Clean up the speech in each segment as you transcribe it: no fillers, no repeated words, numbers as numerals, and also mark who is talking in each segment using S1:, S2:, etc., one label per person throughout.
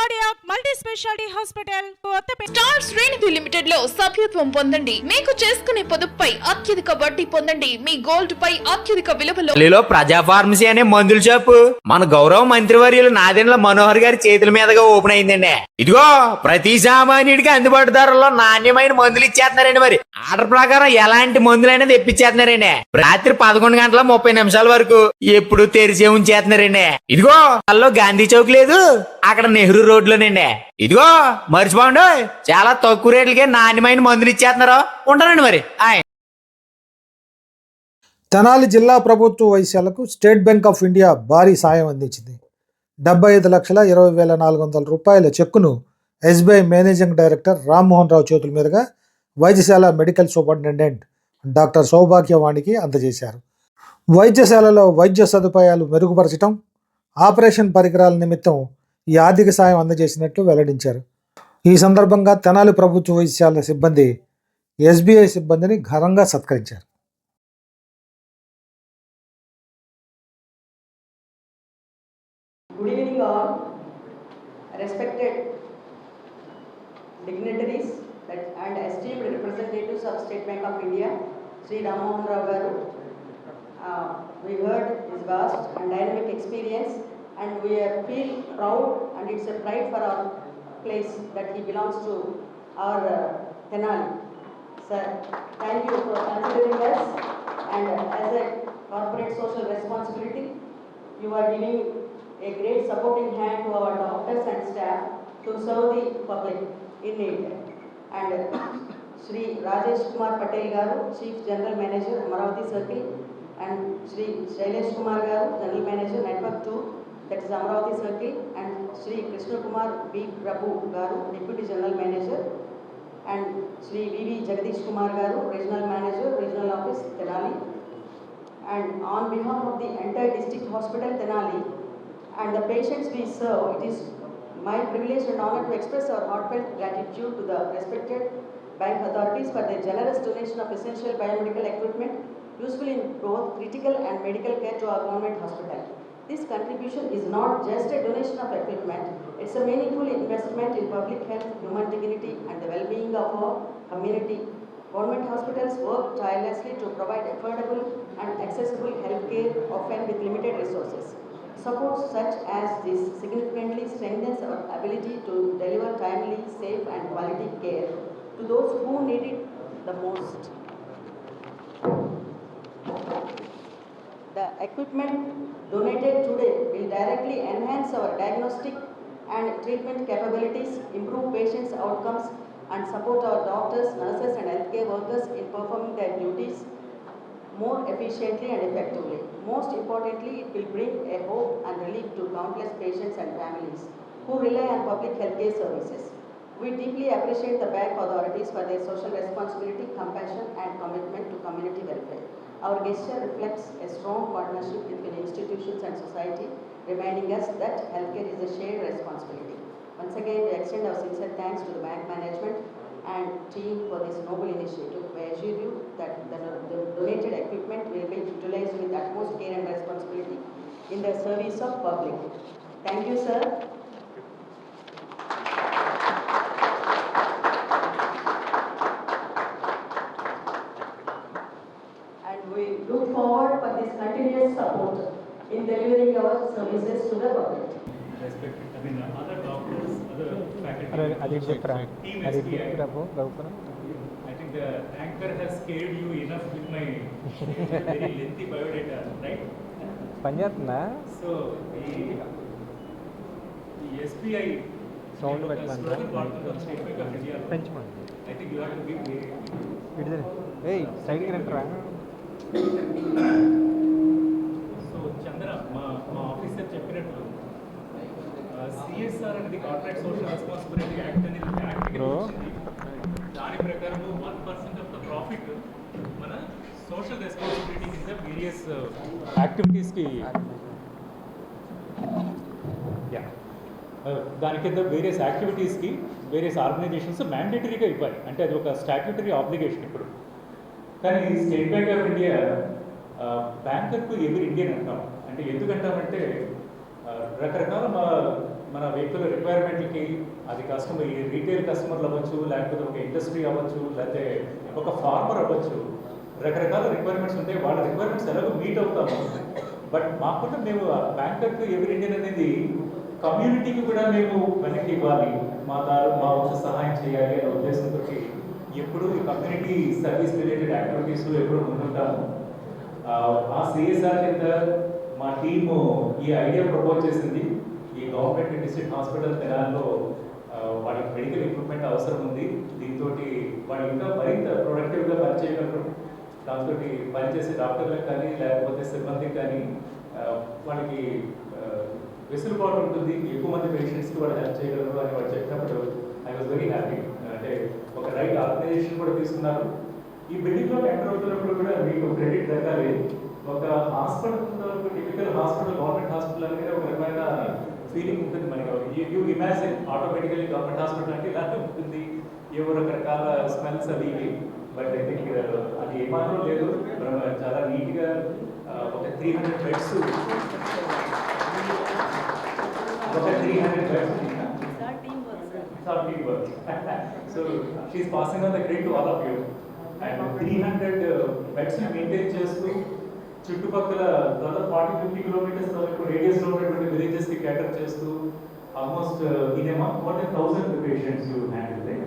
S1: Cardiac multi speciality hospital
S2: star శ్రేణి limited లో సభ్యత్వం పొందండి. మీకు చేసుకునే పొదుపుపై అత్యధిక వడ్డీ పొందండి. మీ గోల్డ్ పై అత్యధిక విలువలో
S3: ప్రజా ఫార్మసీ అనే మందుల షాపు మన గౌరవ మంత్రివర్యులు నాదెండ్ల మనోహర్ గారి చేతుల మీదుగా ఓపెన్ అయిందండి. ఇదిగో ప్రతి సామాన్యుడికి అందుబాటు ధరలో నాణ్యమైన మందులు ఇచ్చేస్తున్నారండి. మరి ఆర్డర్ ప్రకారం ఎలాంటి మందులైనా తెప్పించేస్తున్నారండి. రాత్రి 11:30 వరకు ఎప్పుడు తెరిచే ఉంచేస్తున్నారండి. ఇదిగో అల్లో గాంధీ చౌక్ లేదు, అక్కడ నెహ్రూ రోడ్లోనండి. ఇదిగో మర్చిపోండి, చాలా తక్కువ రేట్లకే నాణ్యమైన మందులు ఇచ్చేస్తున్నారు. ఉంటానండి మరి.
S4: తెనాలి జిల్లా ప్రభుత్వ వైద్యశాలకు స్టేట్ బ్యాంక్ ఆఫ్ ఇండియా భారీ సాయం అందించింది. 75,20,400 రూపాయల చెక్కును SBI managing director Rammohan Rao చేతుల మీదుగా వైద్యశాల మెడికల్ సూపరింటెండెంట్ డాక్టర్ సౌభాగ్యవాణికి అందజేశారు. వైద్యశాలలో వైద్య సదుపాయాలు మెరుగుపరచడం, ఆపరేషన్ పరికరాల నిమిత్తం ఈ ఆర్థిక సాయం అందజేసినట్లు వెల్లడించారు. ఈ సందర్భంగా తెనాలి ప్రభుత్వ వైద్యశాల సిబ్బంది ఎస్బీఐ సిబ్బందిని ఘనంగా సత్కరించారు.
S5: Good evening all, respected dignitaries and esteemed representatives of State Bank of India, Sri Rammohan Rao Garu. We heard his vast and dynamic experience, and we feel proud, and it's a pride for our place that he belongs to our Tenali. Sir, thank you for considering us, and as a corporate social responsibility, you are giving a great supporting hand to our doctors and staff to serve the public in need. And Shri Rajesh Kumar Patel Garu, Chief General Manager, Amaravati Circle, and Shri Shailesh Kumar Garu, General Manager, Network 2, that is Amaravati Circle, and Shri Krishna Kumar B. Prabhu Garu, Deputy General Manager, and Shri V.V. Jagadish Kumar Garu, Regional Manager, Regional Office, Tenali. And on behalf of the entire District Hospital, Tenali, and the patients we serve, it is my privilege and honor to express our heartfelt gratitude to the respected bank authorities for their generous donation of essential biomedical equipment useful in both critical and medical care to our government hospital. This contribution is not just a donation of equipment, it's a meaningful investment in public health, human dignity, and the well-being of our community. Government hospitals work tirelessly to provide affordable and accessible health care, often with limited resources. Support such as this significantly strengthens our ability to deliver timely, safe and quality care to those who need it the most. The equipment donated today will directly enhance our diagnostic and treatment capabilities, improve patients' outcomes and support our doctors, nurses and healthcare workers in performing their duties more efficiently and effectively. Most importantly, it will bring a hope and relief to countless patients and families who rely on public healthcare services. We deeply appreciate the bank authorities for their social responsibility, compassion and commitment to community welfare. Our gesture reflects a strong partnership between institutions and society, reminding us that healthcare is a shared responsibility. Once again, we extend our sincere thanks to the bank management and team for this noble initiative. We assure you that the donated equipment will be utilized with utmost care and responsibility in the service of public. Thank you, sir. And we look forward for this continuous support in delivering our services to the public.
S6: Other doctors, other faculty, team SBI. I think the anchor has scared you enough with my very lengthy biodata, right? So the SBI
S7: sound
S6: slogan got to the State Bank of India. I think you have to give way.
S7: Hey, side
S6: So Chandra, my officer చెప్పినట్టు CSR అనేది corporate social responsibility act అనేది act దాని ప్రకారం 1% of the profit మన social responsibility కింద various యాక్టివిటీస్కి దాని కింద various యాక్టివిటీస్కి various organisations మ్యాండేటరీగా ఇవ్వాలి. అంటే అది ఒక స్టాట్యూటరీ ఆబ్లిగేషన్ ఇప్పుడు. కానీ state bank of India banker to every Indian అంటాం. అంటే ఎందుకంటామంటే రకరకాల మా మన వ్యక్తుల రిక్వైర్మెంట్లకి, అది కస్టమర్ రీటైల్ కస్టమర్లు అవ్వచ్చు, లేకపోతే ఒక ఇండస్ట్రీ అవ్వచ్చు, లేకపోతే ఒక ఫార్మర్ అవ్వచ్చు, రకరకాల రిక్వైర్మెంట్స్ ఉంటాయి. వాళ్ళ రిక్వైర్మెంట్స్ ఎలాగో మీట్ అవుతాము. బట్ మాకుండా మేము బ్యాంకర్కి ఎవరి ఇండియన్ అనేది కమ్యూనిటీకి కూడా మేము వెనక్కి ఇవ్వాలి, మా వంతు సహాయం చేయాలి అనే ఉద్దేశంతో ఎప్పుడు ఈ కమ్యూనిటీ సర్వీస్ రిలేటెడ్ యాక్టివిటీస్లో ఎప్పుడు ముందుంటాము. ఆ సిఎస్ఆర్ కింద మా టీము ఈ ఐడియా ప్రపోజ్ చేసింది. ఈ గవర్నమెంట్ డిస్ట్రిక్ట్ హాస్పిటల్ తెనాల్లో వాళ్ళకి మెడికల్ ఎక్విప్మెంట్ అవసరం ఉంది. దీంతో వాళ్ళు ఇంకా మరింత ప్రొడక్టివ్గా పనిచేయగలరు. దాంతో పనిచేసే డాక్టర్లకు కానీ లేకపోతే సిబ్బందికి కానీ వాళ్ళకి వెసులుబాటు ఉంటుంది, ఎక్కువ మంది పేషెంట్స్కి వాళ్ళు హెల్ప్ చేయగలరు అని వాళ్ళు చెప్పినప్పుడు ఐ వాజ్ వెరీ హ్యాపీ. అంటే ఒక రైట్ ఆర్గనైజేషన్ కూడా తీసుకున్నారు. ఈ బిల్డింగ్లో ఎంటర్ అవుతున్నప్పుడు కూడా మీకు క్రెడిట్ దక్కాలి. ఒక hospital typical hospital, government hospital అనేది ఒక రకమైన ఫీలింగ్ ఉంటుంది మనకి. You imagine automatically government hospital అంటే ఇలాంటి ఉంటుంది, ఏవో రకరకాల స్మెల్స్ అవి. బట్ ఐ థింక్ అది ఏమాత్రం లేదు. చాలా నీట్గా ఒక 300 beds So she's passing on the credit to all of you. And 300 beds ని మెయింటైన్ చేస్తూ చుట్టుపక్కల దాదాపు 40-50 కిలోమీటర్స్ వరకు రేడియస్ లో ఉన్నటువంటి విలేజెస్ కి కేటర్ చేస్తూ almost in a month more than 1000 patients you handle, right?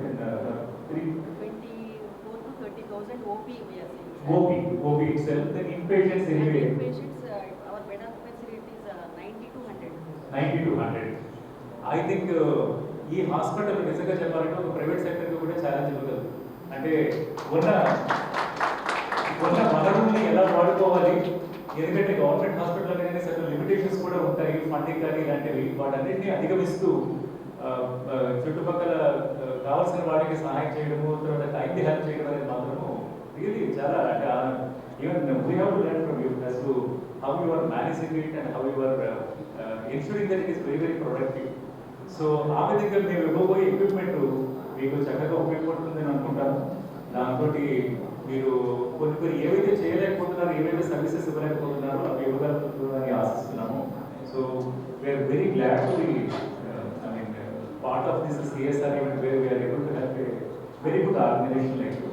S5: 24 to 30,000 OP we are seeing.
S6: OP itself, then inpatients anyway.
S5: Inpatients, our bed occupancy rate is 90 to 100.
S6: 90 to 100. I think ఈ hospital నిజంగా చెప్పాలంటే ఒక private సెక్టర్కి కూడా challenge ఇవ్వగలదు. అంటే ఉన్న వనరుల్ని ఎలా వాడుకోవాలి, ఎందుకంటే గవర్నమెంట్ హాస్పిటల్ అనేది సర్టన్ లిమిటేషన్స్ కూడా ఉంటాయి, ఫండింగ్ కానీ ఇలాంటివి. వాటన్నిటిని అధిగమిస్తూ చుట్టుపక్కల కావాల్సిన వాటికి సహాయం చేయడము, తర్వాత టైంకి హెల్ప్ చేయడం అనేది మాత్రము రియలీ చాలా అంటే even we have to learn from you as to how you are managing it and how you are ensuring that it is very very productive. So ఆ విధంగా మేము ఇవ్వబోయే ఎక్విప్మెంట్ మీకు చక్కగా ఉపయోగపడుతుందని అనుకుంటాను. దాంతో మీరు కొన్ని ఏవైతే చేయలేకపోతున్నారో, ఏవైతే సర్వీసెస్ ఇవ్వలేకపోతున్నారో అవి ఇవ్వగలుగుతుందని ఆశిస్తున్నాము. So we are very glad to be part of this CSR event where we are able to help a very good organization like you.